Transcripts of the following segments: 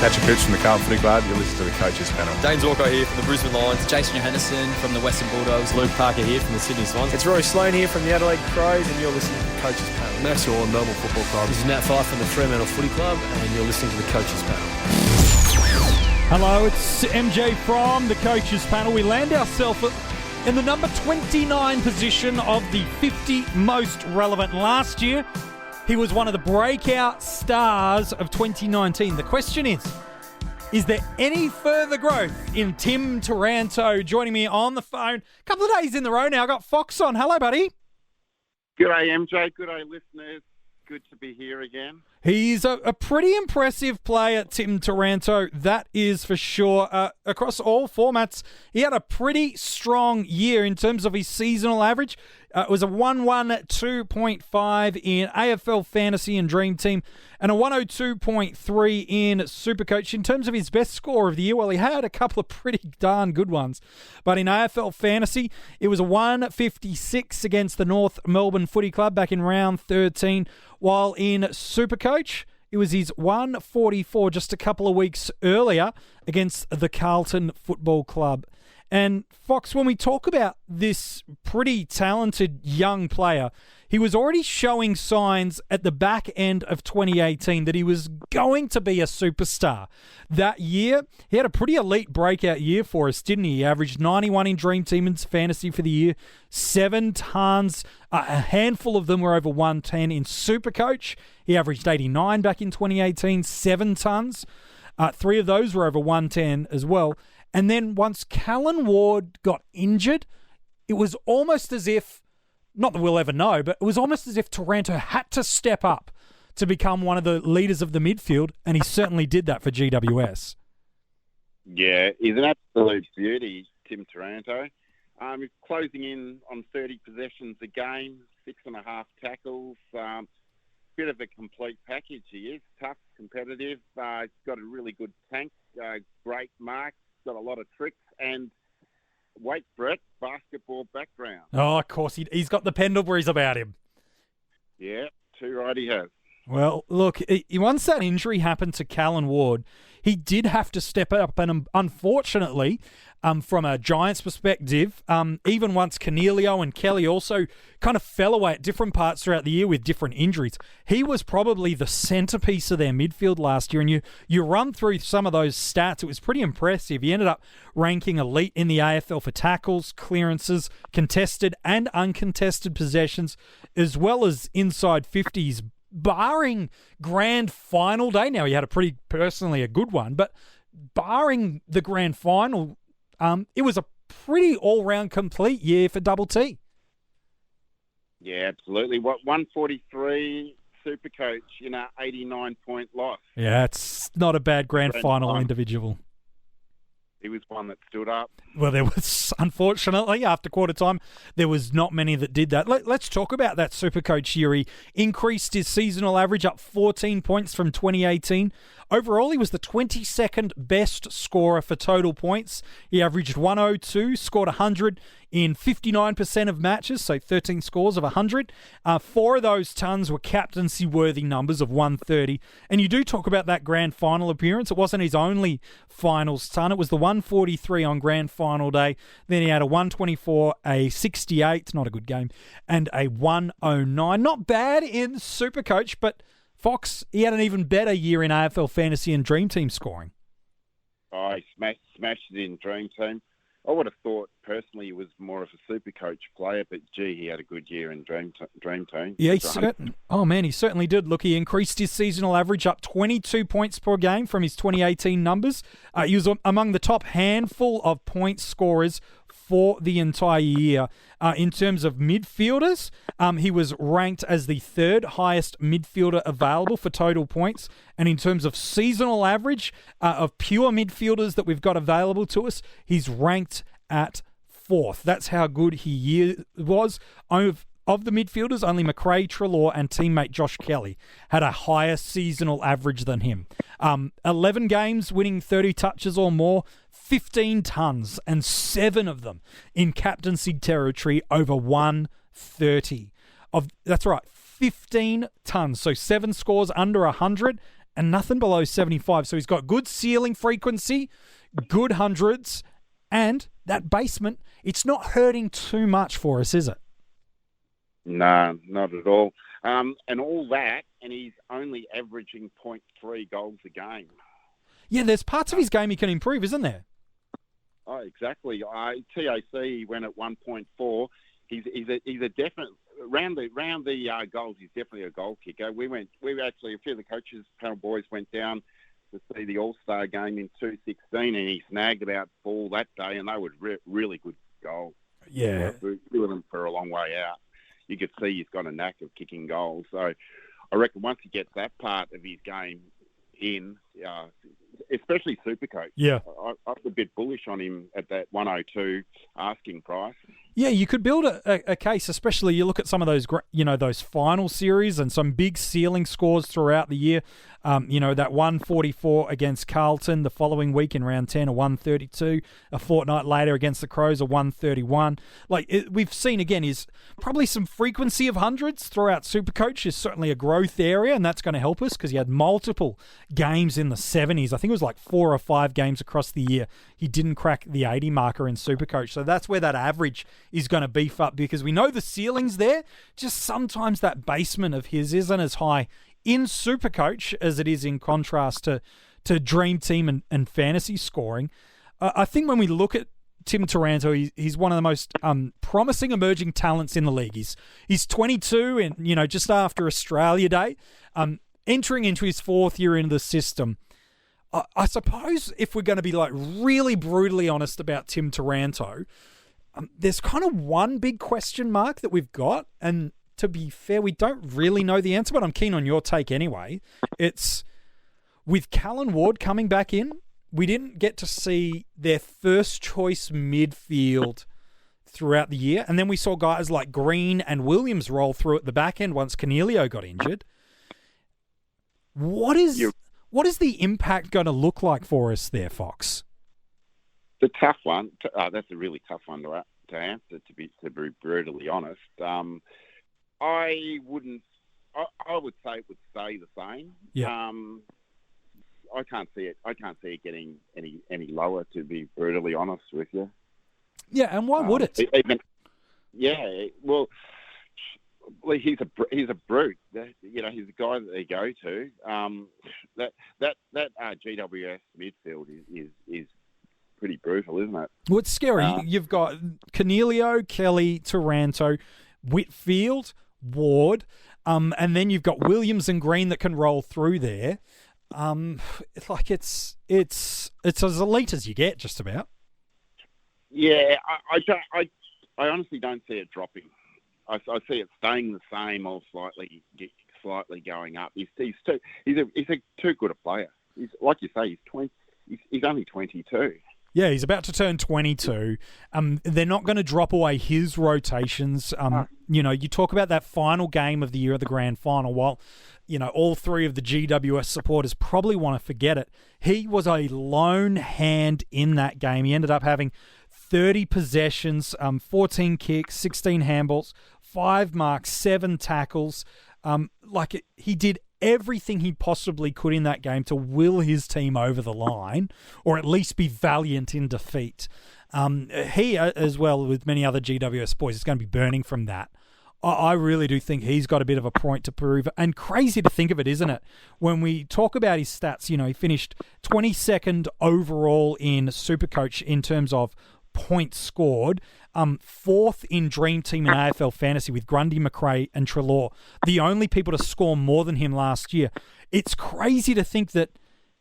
Patrick Cooch from the Carlton Footy Club. You're listening to the Coaches Panel. James Walker here from the Brisbane Lions. Jason Johannesson from the Western Bulldogs. Luke Parker here from the Sydney Swans. It's Rory Sloane here from the Adelaide Crows, and you're listening to the Coaches Panel. Max Shaw, Melbourne Football Club. This is Nat Fyfe from the Fremantle Footy Club, and you're listening to the Coaches Panel. Hello, it's MJ from the Coaches Panel. We land ourselves in the number 29 position of the 50 most relevant. Last year, he was one of the breakout stars of 2019. The question is there any further growth in Tim Taranto? Joining me on the phone, a couple of days in the row now. I got Fox on. Hello, buddy. G'day, MJ. G'day, listeners. Good to be here again. He's a pretty impressive player, Tim Taranto, that is for sure. Across all formats, he had a pretty strong year in terms of his seasonal average. It was a 112.5 in AFL Fantasy and Dream Team and a 102.3 in SuperCoach. In terms of his best score of the year, well, he had a couple of pretty darn good ones. But in AFL Fantasy, it was a 156 against the North Melbourne Footy Club back in round 13, while in SuperCoach, it was his 144 just a couple of weeks earlier against the Carlton Football Club. And Fox, when we talk about this pretty talented young player, he was already showing signs at the back end of 2018 that he was going to be a superstar. That year, he had a pretty elite breakout year for us, didn't he? He averaged 91 in Dream Team and Fantasy for the year, 7 tons. A handful of them were over 110 in SuperCoach. He averaged 89 back in 2018, 7 tons. 3 of those were over 110 as well. And then once Callan Ward got injured, it was almost as if, not that we'll ever know, but it was almost as if Taranto had to step up to become one of the leaders of the midfield, and he certainly did that for GWS. Yeah, he's an absolute beauty, Tim Taranto. He's closing in on 30 possessions a game, 6.5 tackles. Bit of a complete package he is. Tough, competitive. He's got a really good tank, great marks. Got a lot of tricks and, wait for it, basketball background. Oh, of course. He's got the Pendlebury's about him. Yeah, too right he has. Well, look, once that injury happened to Callan Ward, he did have to step up. And unfortunately, from a Giants perspective, even once Cornelio and Kelly also kind of fell away at different parts throughout the year with different injuries, he was probably the centerpiece of their midfield last year. And you run through some of those stats, it was pretty impressive. He ended up ranking elite in the AFL for tackles, clearances, contested and uncontested possessions, as well as inside 50s, barring grand final day. Now, he had personally a good one, but barring the grand final, it was a pretty all-round complete year for Double T. Yeah, absolutely. 143 SuperCoach in a 89-point loss. Yeah, it's not a bad grand final individual. He was one that stood up. Well, there was, unfortunately, after quarter time, there was not many that did that. Let's talk about that SuperCoach year. He increased his seasonal average up 14 points from 2018. Overall, he was the 22nd best scorer for total points. He averaged 102, scored 100 in 59% of matches, so 13 scores of 100. 4 of those tons were captaincy-worthy numbers of 130. And you do talk about that grand final appearance. It wasn't his only finals ton. It was the 143 on grand final day. Then he had a 124, a 68, not a good game, and a 109. Not bad in SuperCoach, but Fox, he had an even better year in AFL Fantasy and Dream Team scoring. Oh, he smashed it in Dream Team. I would have thought, personally, he was more of a SuperCoach player, but, gee, he had a good year in Dream Team. Yeah, he certainly did. Look, he increased his seasonal average up 22 points per game from his 2018 numbers. He was among the top handful of point scorers for the entire year. In terms of midfielders, he was ranked as the 3rd highest midfielder available for total points. And in terms of seasonal average of pure midfielders that we've got available to us, he's ranked at 4th. That's how good he was. Of the midfielders, only McRae, Treloar, and teammate Josh Kelly had a higher seasonal average than him. 11 games, winning 30 touches or more, 15 tons, and 7 of them in captaincy territory over 130. That's right, 15 tons. So 7 scores under 100 and nothing below 75. So he's got good ceiling frequency, good hundreds, and that basement, it's not hurting too much for us, is it? No, not at all. And all that, and he's only averaging 0.3 goals a game. Yeah, there's parts of his game he can improve, isn't there? Oh, exactly. TAC went at 1.4. He's a definite round the goals. He's definitely a goal kicker. We actually, a few of the coaches panel boys went down to see the All-Star game in 2016, and he snagged about 4 that day, and they were really good goals. Yeah, two of them for a long way out. You could see he's got a knack of kicking goals. So I reckon once he gets that part of his game in, especially SuperCoach. Yeah. I'm a bit bullish on him at that 102 asking price. Yeah, you could build a case, especially you look at some of those, those final series and some big ceiling scores throughout the year. That 144 against Carlton the following week in round 10, a 132. A fortnight later against the Crows, a 131. We've seen again is probably some frequency of hundreds throughout SuperCoach is certainly a growth area, and that's going to help us because he had multiple games in the 70s. I think it was like 4 or 5 games across the year. He didn't crack the 80 marker in SuperCoach, so that's where that average is going to beef up because we know the ceiling's there. Just sometimes that basement of his isn't as high in SuperCoach as it is in contrast to Dream Team and fantasy scoring. I think when we look at Tim Taranto, he's one of the most promising emerging talents in the league. He's 22 and just after Australia Day, entering into his 4th year into the system. I suppose if we're going to be really brutally honest about Tim Taranto, there's kind of one big question mark that we've got, and to be fair, we don't really know the answer, but I'm keen on your take anyway. It's with Callan Ward coming back in, we didn't get to see their first choice midfield throughout the year, and then we saw guys like Green and Williams roll through at the back end once Cornelio got injured. What is the impact going to look like for us there, Fox? The tough one. That's a really tough one to answer. To be brutally honest, I wouldn't. I would say it would stay the same. Yeah. I can't see it getting any lower. To be brutally honest with you. Yeah, and why would it? Well, he's a brute. He's a guy that they go to. That GWS midfield is pretty brutal, isn't it? Well, it's scary. You've got Cornelio, Kelly, Taranto, Whitfield, Ward, and then you've got Williams and Green that can roll through there. It's as elite as you get, just about. Yeah, I honestly don't see it dropping. I see it staying the same or slightly going up. He's too good a player. He's like you say, he's only 22. Yeah, he's about to turn 22. They're not going to drop away his rotations. You talk about that final game of the year at the grand final. While, all 3 of the GWS supporters probably want to forget it, he was a lone hand in that game. He ended up having 30 possessions, 14 kicks, 16 handballs, 5 marks, 7 tackles. He did everything he possibly could in that game to will his team over the line, or at least be valiant in defeat. He, as well with many other GWS boys, is going to be burning from that. I really do think he's got a bit of a point to prove. And crazy to think of it, isn't it? When we talk about his stats, he finished 22nd overall in SuperCoach in terms of points scored, 4th in Dream Team and AFL Fantasy with Grundy, McRae and Treloar, the only people to score more than him last year. It's crazy to think that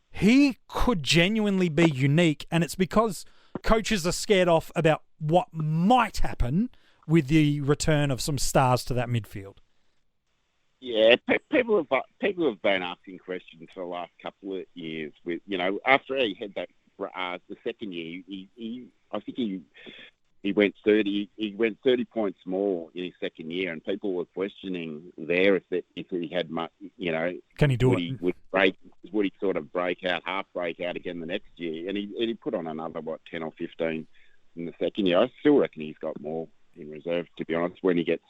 he could genuinely be unique, and it's because coaches are scared off about what might happen with the return of some stars to that midfield. Yeah, people have been asking questions for the last couple of years. With after he had that the second year, I think he went 30. He went 30 points more in his second year, and people were questioning there if he had much. Can he do it? Would he sort of half break out again the next year? And he put on another 10 or 15 in the second year. I still reckon he's got more in reserve, to be honest. When he gets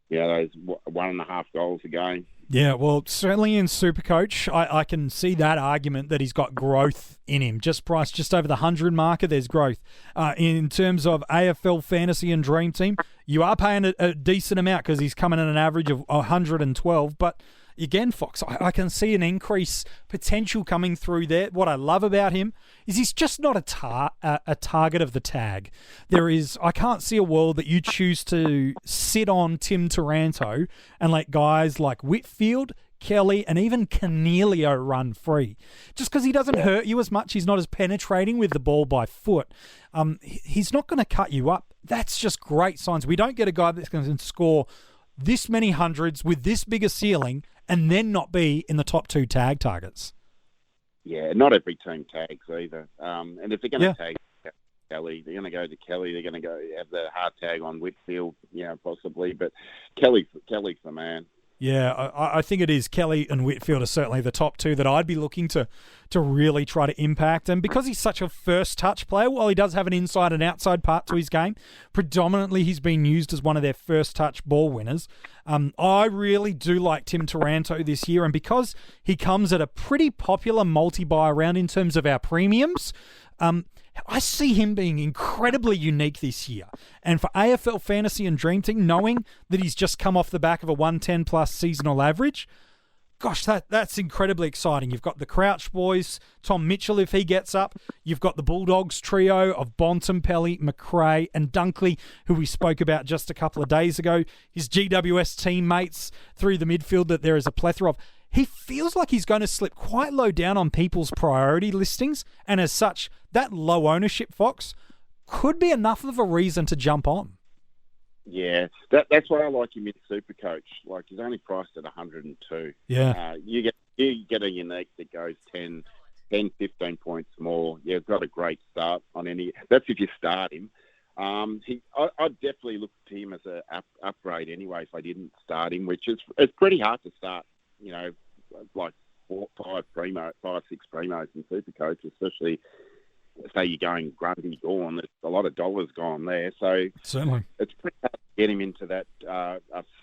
those 1.5 goals a game, Yeah, well, certainly in SuperCoach, I can see that argument that he's got growth in him. Just priced just over the 100 marker, there's growth. In terms of AFL Fantasy and Dream Team, you are paying a decent amount because he's coming in an average of 112. But again, Fox, I can see an increase potential coming through there. What I love about him is he's just not a target of the tag. I can't see a world that you choose to sit on Tim Taranto and let guys like Whitfield, Kelly, and even Cornelio run free. Just because he doesn't hurt you as much, he's not as penetrating with the ball by foot. He's not going to cut you up. That's just great signs. We don't get a guy that's going to score this many hundreds with this big a ceiling and then not be in the top 2 tag targets. Yeah, not every team tags either. And if they're going to tag Kelly, they're going to go to Kelly. They're going to go have the hard tag on Whitfield, possibly. But Kelly's the man. Yeah, I think it is. Kelly and Whitfield are certainly the top 2 that I'd be looking to really try to impact. And because he's such a first-touch player, while he does have an inside and outside part to his game, predominantly he's been used as one of their first-touch ball winners. I really do like Tim Taranto this year, and because he comes at a pretty popular multi-buy round in terms of our premiums, I see him being incredibly unique this year. And for AFL Fantasy and Dream Team, knowing that he's just come off the back of a 110-plus seasonal average, gosh, that's incredibly exciting. You've got the Crouch boys, Tom Mitchell if he gets up. You've got the Bulldogs trio of Bontempelli, McRae, and Dunkley, who we spoke about just a couple of days ago. His GWS teammates through the midfield that there is a plethora of. He feels like he's going to slip quite low down on people's priority listings, and as such, that low ownership, Fox, could be enough of a reason to jump on. Yeah, that's why I like him in SuperCoach. Like, he's only priced at 102. Yeah. You get a unique that goes 10, 15 points more. You've got a great start on any. That's if you start him. I'd definitely look to him as an upgrade anyway if I didn't start him, which is it's pretty hard to start. Like 6 primos in SuperCoach, especially say you're going Grundy gone. There's a lot of dollars gone there, so certainly it's pretty hard to get him into that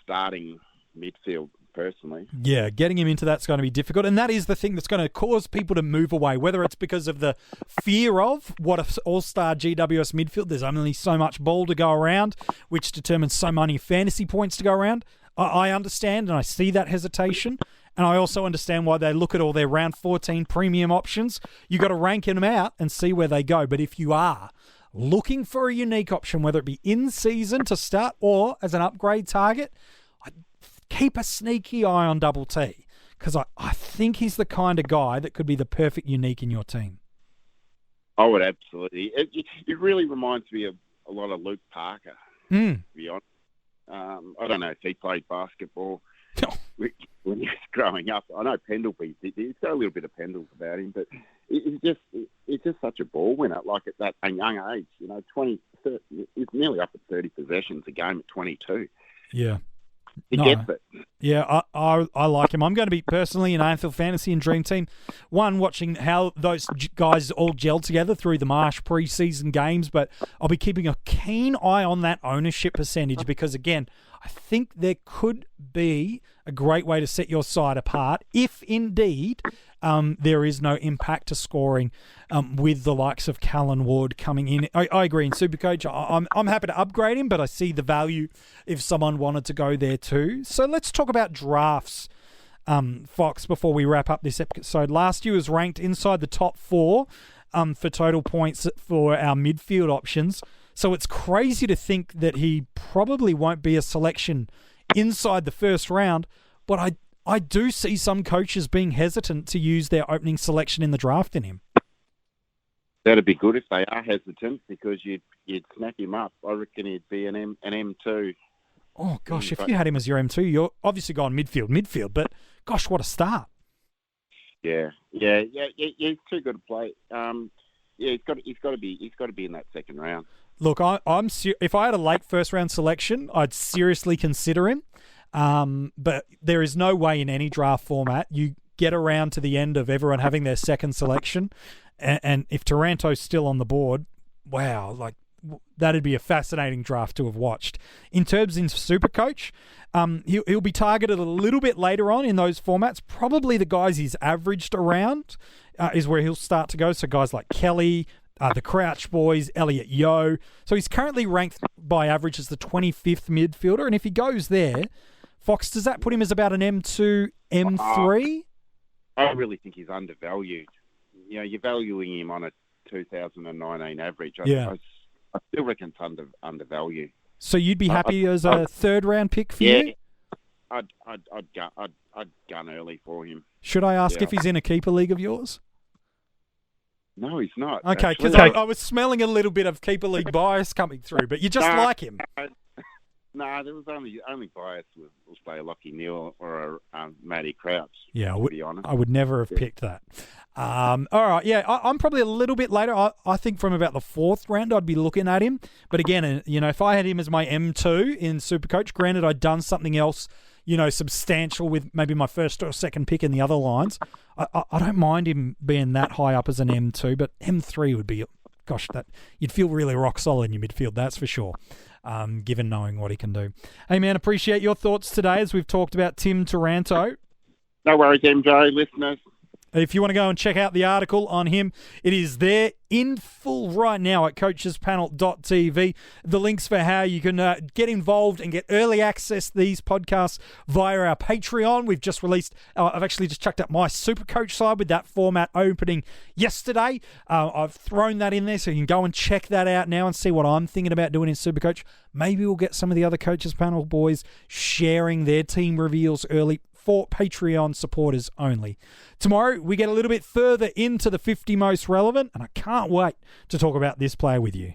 starting midfield. Personally, yeah, getting him into that's going to be difficult, and that is the thing that's going to cause people to move away. Whether it's because of the fear of what an all-star GWS midfield, there's only so much ball to go around, which determines so many fantasy points to go around. I understand and I see that hesitation. And I also understand why they look at all their round 14 premium options. You got to rank them out and see where they go. But if you are looking for a unique option, whether it be in season to start or as an upgrade target, keep a sneaky eye on Double T, because I think he's the kind of guy that could be the perfect unique in your team. I would absolutely. It really reminds me of a lot of Luke Parker, to be honest. I don't know if he played basketball when he was growing up. I know Pendlebury, he's got a little bit of Pendles about him, but he's just such a ball winner. Like at that young age, 30, he's nearly up at 30 possessions a game at 22. Yeah. He gets it. Yeah, I like him. I'm going to be personally in AFL Fantasy and Dream Team. One, watching how those guys all gel together through the Marsh preseason games, but I'll be keeping a keen eye on that ownership percentage because, again, I think there could be a great way to set your side apart if indeed there is no impact to scoring with the likes of Callan Ward coming in. I agree in SuperCoach. I'm happy to upgrade him, but I see the value if someone wanted to go there too. So let's talk about drafts, Fox, before we wrap up this episode. Last year was ranked inside the top 4 for total points for our midfield options. So it's crazy to think that he probably won't be a selection inside the first round, but I do see some coaches being hesitant to use their opening selection in the draft in him. That'd be good if they are hesitant because you'd snap him up. I reckon he'd be an M2. Oh, gosh, if you had him as your M2, you're obviously going midfield, but gosh, what a start. Yeah, he's too good to play. He's got to be in that second round. Look, if I had a late first round selection, I'd seriously consider him. But there is no way in any draft format you get around to the end of everyone having their second selection, and if Taranto's still on the board, wow, like that'd be a fascinating draft to have watched. In terms in SuperCoach, he'll be targeted a little bit later on in those formats. Probably the guys he's averaged around is where he'll start to go. So guys like Kelly, the Crouch Boys, Elliot Yeo. So he's currently ranked by average as the 25th midfielder. And if he goes there, Fox, does that put him as about an M2, M3? I really think he's undervalued. You're valuing him on a 2019 average. I still reckon it's undervalued. So you'd be happy as a third-round pick for you? I'd gun early for him. Should I ask if he's in a keeper league of yours? No, he's not. Okay, because I was smelling a little bit of keeper league bias coming through, but you just like him. No, there was only bias will say Lockie Neal or Matty Crouch. Yeah, to be honest. I would never have picked that. All right, yeah, I'm probably a little bit later. I think from about the 4th round, I'd be looking at him. But again, if I had him as my M2 in SuperCoach, granted I'd done something else, substantial with maybe my first or second pick in the other lines, I don't mind him being that high up as an M2, but M3 would be, that you'd feel really rock solid in your midfield, that's for sure. Given knowing what he can do. Hey, man, appreciate your thoughts today as we've talked about Tim Taranto. No worries, MJ, listeners. If you want to go and check out the article on him, it is there in full right now at coachespanel.tv. The links for how you can get involved and get early access to these podcasts via our Patreon. We've just released, I've actually just chucked up my SuperCoach side with that format opening yesterday. I've thrown that in there so you can go and check that out now and see what I'm thinking about doing in SuperCoach. Maybe we'll get some of the other Coaches Panel boys sharing their team reveals early for Patreon supporters only. Tomorrow, we get a little bit further into the 50 most relevant, and I can't wait to talk about this player with you.